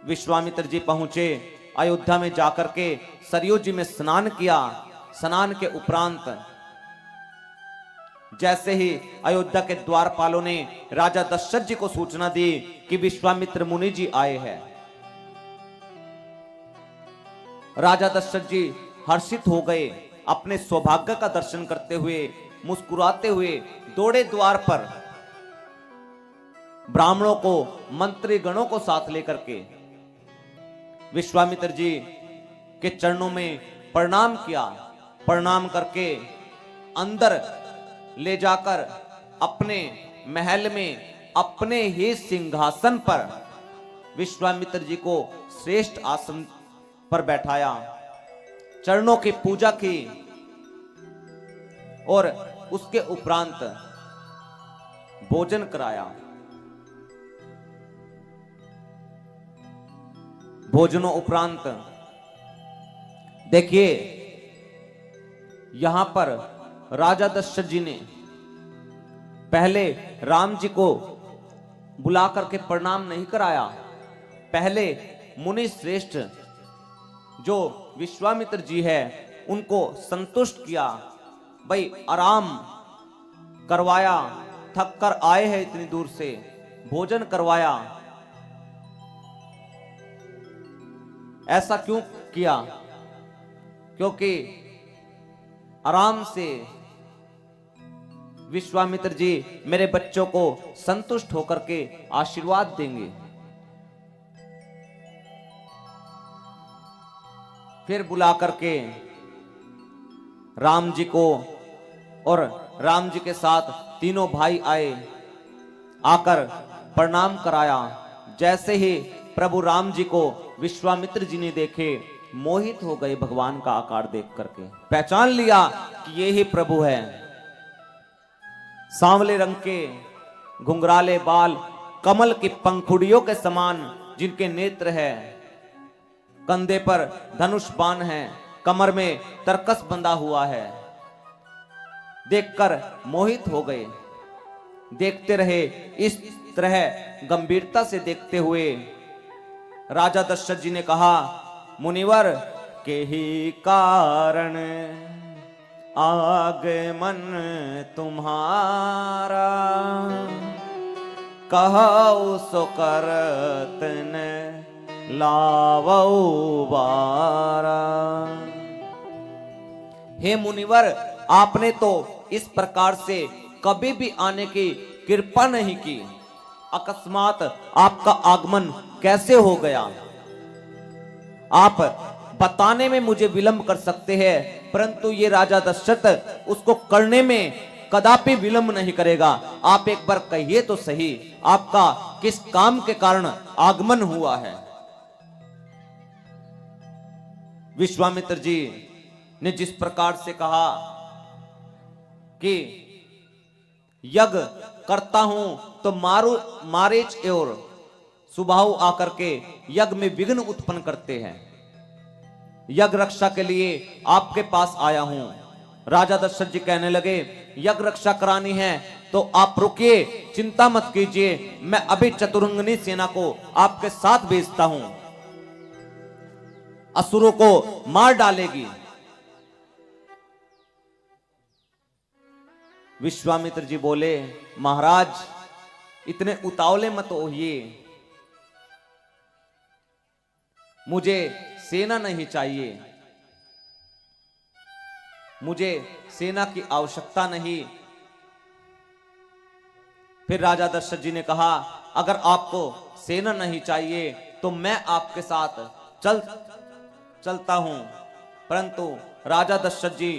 विश्वामित्र जी पहुंचे। अयोध्या में जाकर के सरयू जी में स्नान किया। स्नान के उपरांत जैसे ही अयोध्या के द्वारपालों ने राजा दशरथ जी को सूचना दी कि विश्वामित्र मुनि जी आए हैं, राजा दशरथ जी हर्षित हो गए। अपने सौभाग्य का दर्शन करते हुए मुस्कुराते हुए दौड़े द्वार पर, ब्राह्मणों को मंत्री गणों को साथ लेकर के विश्वामित्र जी के चरणों में प्रणाम किया। प्रणाम करके अंदर ले जाकर अपने महल में अपने ही सिंहासन पर विश्वामित्र जी को श्रेष्ठ आसन पर बैठाया, चरणों की पूजा की और उसके उपरांत भोजन कराया। भोजनों उपरांत देखिए, यहां पर राजा दशरथ जी ने पहले राम जी को बुला करके प्रणाम नहीं कराया। पहले मुनि श्रेष्ठ जो विश्वामित्र जी है उनको संतुष्ट किया। भाई आराम करवाया, थक कर आए हैं इतनी दूर से, भोजन करवाया। ऐसा क्यों किया? क्योंकि आराम से विश्वामित्र जी मेरे बच्चों को संतुष्ट होकर के आशीर्वाद देंगे। फिर बुला करके राम जी को और राम जी के साथ तीनों भाई आए, आकर प्रणाम कराया। जैसे ही प्रभु राम जी को विश्वामित्र जी ने देखे, मोहित हो गए भगवान का आकार देख करके। पहचान लिया कि ये ही प्रभु है। सांवले रंग के घुंघराले बाल, कमल की पंखुड़ियों के समान जिनके नेत्र है, कंधे पर धनुष बाण है, कमर में तरकस बंधा हुआ है, देखकर मोहित हो गए। देखते रहे। इस तरह गंभीरता से देखते हुए राजा दशरथ जी ने कहा, मुनिवर के ही कारण आगमन तुम्हारा, कहौ सो करत न लावौ बारा। हे मुनिवर, आपने तो इस प्रकार से कभी भी आने की कृपा नहीं की। अकस्मात आपका आगमन कैसे हो गया? आप बताने में मुझे विलंब कर सकते हैं, परंतु ये राजा दशरथ उसको करने में कदापि विलंब नहीं करेगा। आप एक बार कहिए तो सही, आपका किस काम के कारण आगमन हुआ है? विश्वामित्र जी ने जिस प्रकार से कहा कि यज्ञ करता हूं तो मारीच और सुबाहु आकर के यज्ञ में विघ्न उत्पन्न करते हैं, यज्ञ रक्षा के लिए आपके पास आया हूं। राजा दशरथ जी कहने लगे, यज्ञ रक्षा करानी है तो आप रुकिए, चिंता मत कीजिए, मैं अभी चतुरंगनी सेना को आपके साथ भेजता हूं, असुरों को मार डालेगी। विश्वामित्र जी बोले, महाराज इतने उतावले मत होइए, मुझे सेना नहीं चाहिए, मुझे सेना की आवश्यकता नहीं। फिर राजा दशरथ जी ने कहा, अगर आपको सेना नहीं चाहिए तो मैं आपके साथ चलता हूं। परंतु राजा दशरथ जी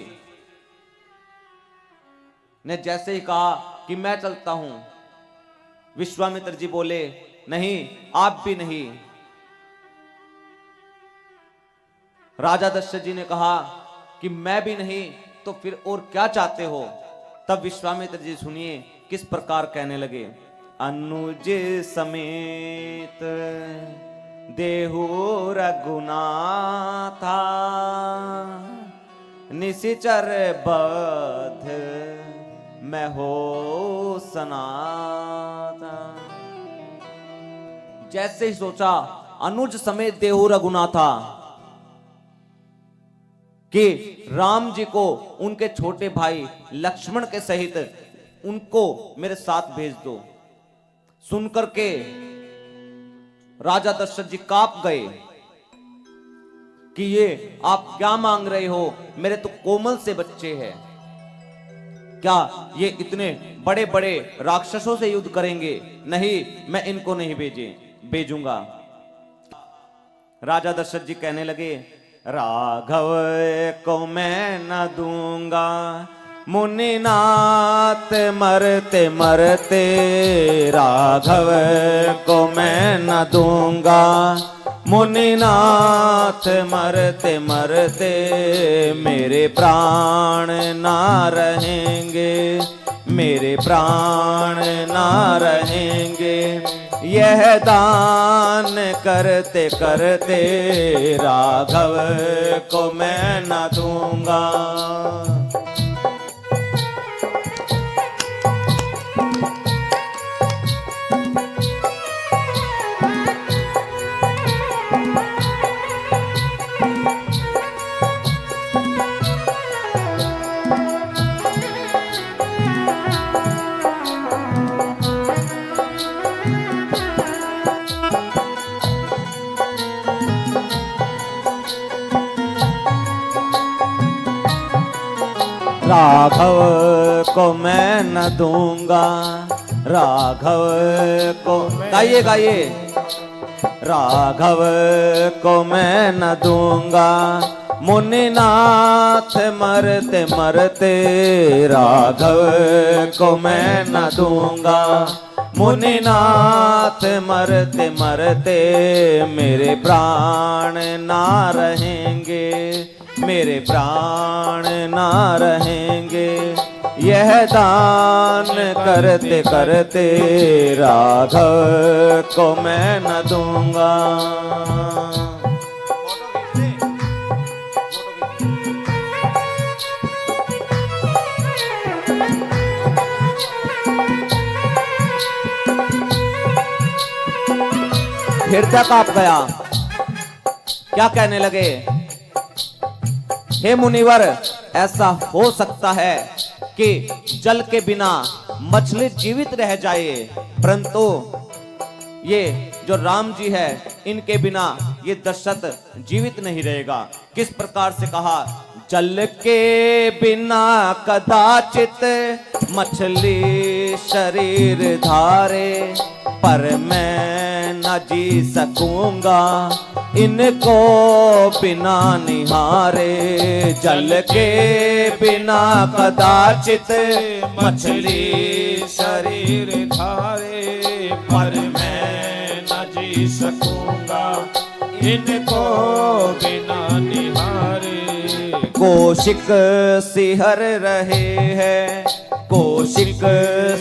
ने जैसे ही कहा कि मैं चलता हूं, विश्वामित्र जी बोले, नहीं, आप भी नहीं। राजा दशरथ जी ने कहा कि मैं भी नहीं, तो फिर और क्या चाहते हो? तब विश्वामित्र जी सुनिए किस प्रकार कहने लगे, अनुज समेत देहु रघुनाथा, निशिचर बध मैं हो सनाता। जैसे ही सोचा अनुज समेत देहु रघुनाथा कि राम जी को उनके छोटे भाई लक्ष्मण के सहित उनको मेरे साथ भेज दो। सुनकर के राजा दशरथ जी कांप गए कि ये आप क्या मांग रहे हो, मेरे तो कोमल से बच्चे हैं, क्या ये इतने बड़े बड़े राक्षसों से युद्ध करेंगे? नहीं, मैं इनको नहीं भेजूंगा। राजा दशरथ जी कहने लगे, राघव को मैं न दूंगा, मुनिनाथ मरते मरते, राघव को मैं न दूंगा, मुनिनाथ मरते मरते, मेरे प्राण ना रहेंगे, मेरे प्राण ना रहेंगे, यह दान करते करते, राघव को मैं न दूंगा। राघव को मैं न दूंगा, राघव को, गाइए गाइए, राघव को मैं न दूंगा, मुनिनाथ मरते मरते, राघव को मैं न दूंगा, मुनिनाथ मरते मरते, मेरे प्राण ना रहेंगे, मेरे प्राण ना रहेंगे, यह दान करते करते, राघव को मैं न दूंगा। हृदय कांप गया। क्या कहने लगे, हे मुनिवर, ऐसा हो सकता है कि जल के बिना मछली जीवित रह जाए, परंतु ये जो राम जी है, इनके बिना ये दशरथ जीवित नहीं रहेगा। किस प्रकार से कहा, जल के बिना कदाचित मछली शरीर धारे, पर मैं न जी सकूंगा इनको बिना निहारे। जल के बिना कदाचित मछली शरीर धारे, पर मैं न जी सकूंगा इनको बिना निहारे। कौशिक सिहर रहे हैं, कौशिक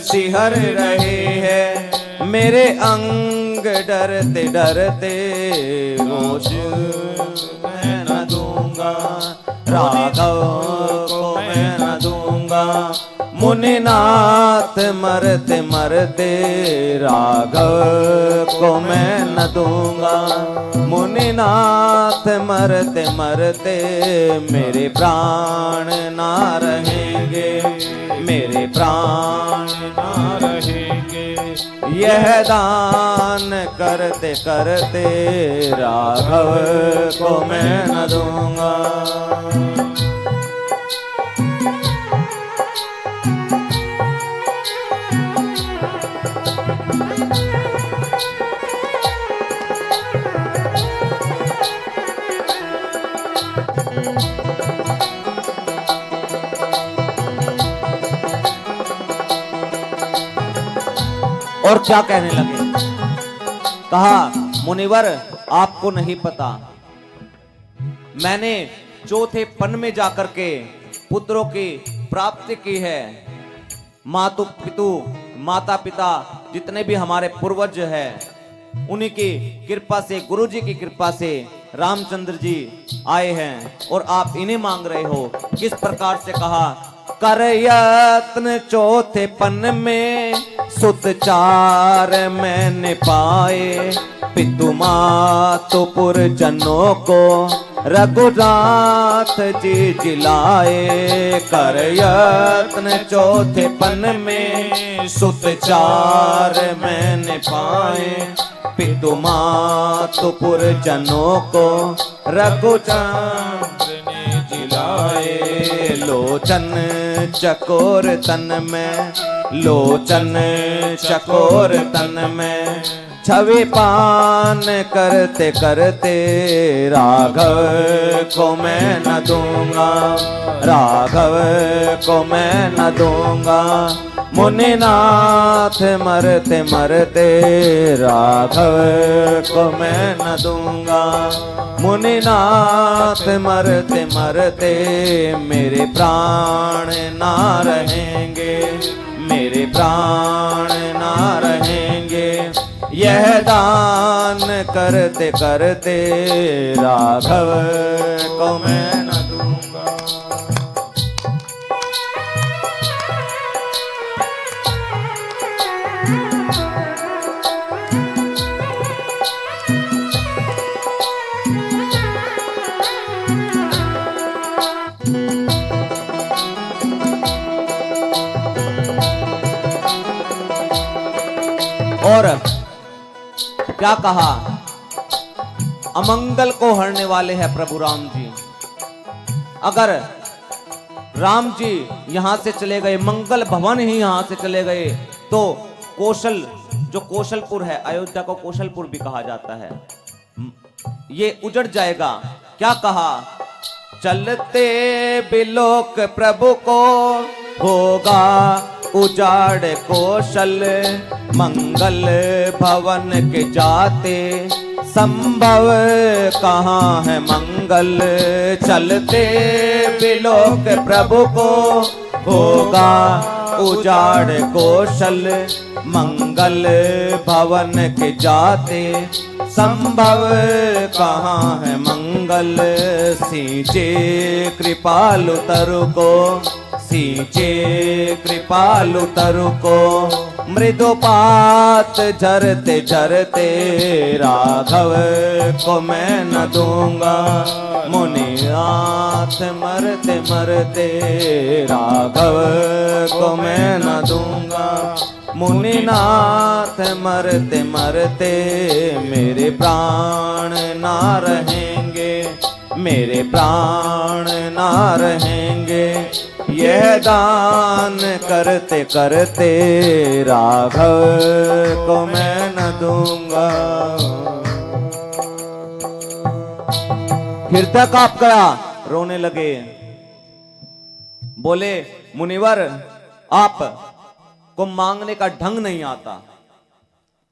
सिहर रहे हैं, मेरे अंग डरते डरते, होश मैं न दूंगा, राघव को मैं न दूंगा, मुनिनाथ मरते मरते, राघव को मैं न दूंगा, मुनिनाथ मरते मरते, मेरे प्राण ना रहेंगे, मेरे प्राण ना रहेंगे, यह दान करते करते, राघव को मैं न दूंगा। और क्या कहने लगे, कहा, मुनिवर आपको नहीं पता, मैंने चौथे पन में जाकर के पुत्रों की प्राप्ति की है। माता पिता जितने भी हमारे पूर्वज हैं, उन्हीं की कृपा से, गुरु जी की कृपा से रामचंद्र जी आए हैं और आप इन्हें मांग रहे हो। किस प्रकार से कहा, कर यत्न चौथे पन में, सुत चार मैंने पाए, पितु मातुपुर जनों को रघुनाथ जी जिलाए। कर यत्न चौथेपन में सुत चार मैंने पाए। पितु मातुपुर जनों को रघुनाथ ने जिलाए। लोचन चकोर तन में, लोचन चकोर तन में छवि पान करते करते राघव को मैं न दूंगा, राघव को मैं न दूंगा। मुनिनाथ मरते मरते राघव को मैं न दूंगा। मुनिनाथ मरते मरते मेरे प्राण ना रहेंगे, मेरे प्राण ना रहेंगे। यह दान करते करते राघव को मैं न दूंगा। और क्या कहा, अमंगल को हरने वाले हैं प्रभु राम जी। अगर राम जी यहां से चले गए, मंगल भवन ही यहां से चले गए, तो कौशल, जो कौशलपुर है, अयोध्या को कौशलपुर भी कहा जाता है, ये उजड़ जाएगा। क्या कहा, चलते बिलोक प्रभु को होगा उजाड़ कौशल। मंगल भवन के जाते संभव कहाँ है मंगल। चलते बिलोक प्रभु को होगा उजाड़ कौशल। मंगल भवन के जाते संभव कहाँ है मंगल। सींचे कृपालु तरु को, सींचे कृपालु तरु को मृदुपात झरते झरते राघव को मैं न दूंगा। मुनिनाथ मरते मरते राघव को मैं न दूंगा। मुनिनाथ मरते मरते मेरे प्राण ना रहेंगे, मेरे प्राण ना रहेंगे। यह दान करते करते राघव को मैं न दूंगा। हृदय कांप गया, रोने लगे। बोले, मुनिवर आप को मांगने का ढंग नहीं आता।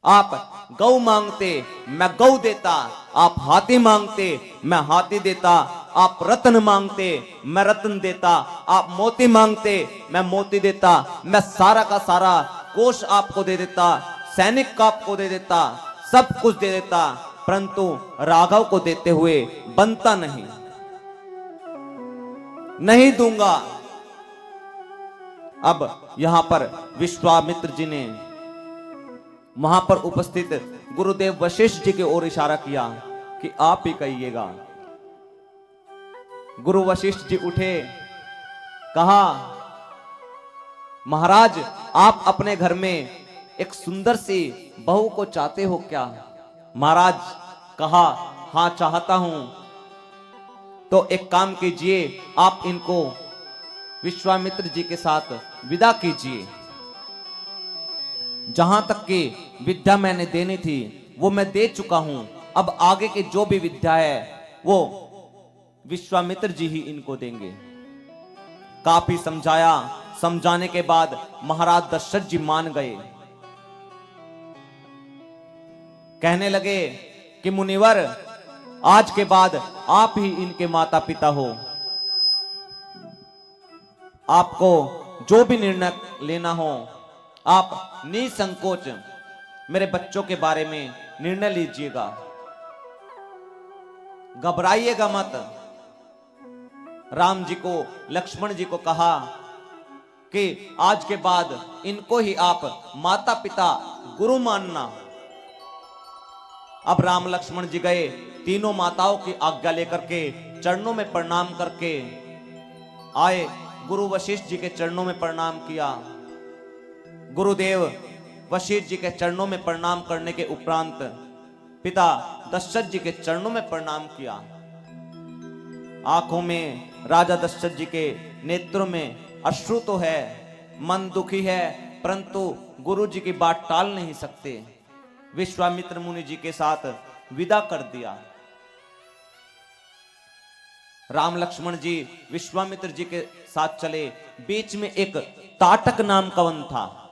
आप गौ मांगते, मैं गौ देता। आप हाथी मांगते, मैं हाथी देता। आप रत्न मांगते, मैं रत्न देता। आप मोती मांगते, मैं मोती देता। मैं सारा का सारा कोष आपको दे देता, सैनिक का आपको दे देता, सब कुछ दे देता, परंतु राघव को देते हुए बनता नहीं, नहीं दूंगा। अब यहां पर विश्वामित्र जी ने वहां पर उपस्थित गुरुदेव वशिष्ठ जी की ओर इशारा किया कि आप ही कहिएगा। गुरु वशिष्ठ जी उठे, कहा, महाराज आप अपने घर में एक सुंदर सी बहू को चाहते हो क्या? महाराज कहा, हां चाहता हूं। तो एक काम कीजिए, आप इनको विश्वामित्र जी के साथ विदा कीजिए। जहां तक की विद्या मैंने देनी थी वो मैं दे चुका हूं। अब आगे की जो भी विद्या है वो विश्वामित्र जी ही इनको देंगे। काफी समझाया, समझाने के बाद महाराज दशरथ जी मान गए। कहने लगे कि मुनिवर, आज के बाद आप ही इनके माता पिता हो। आपको जो भी निर्णय लेना हो आप निसंकोच मेरे बच्चों के बारे में निर्णय लीजिएगा, घबराइएगा मत। राम जी को, लक्ष्मण जी को कहा कि आज के बाद इनको ही आप माता पिता गुरु मानना। अब राम लक्ष्मण जी गए, तीनों माताओं की आज्ञा लेकर के चरणों में प्रणाम करके आए, गुरु वशिष्ठ जी के चरणों में प्रणाम किया। गुरुदेव वशिष्ठ जी के चरणों में प्रणाम करने के उपरांत पिता दशरथ जी के चरणों में प्रणाम किया। आंखों में राजा दशरथ जी के नेत्रों में अश्रु तो है, मन दुखी है, परंतु गुरु जी की बात टाल नहीं सकते। विश्वामित्र मुनि जी के साथ विदा कर दिया। राम लक्ष्मण जी विश्वामित्र जी के साथ चले। बीच में एक ताटक नाम का वन था।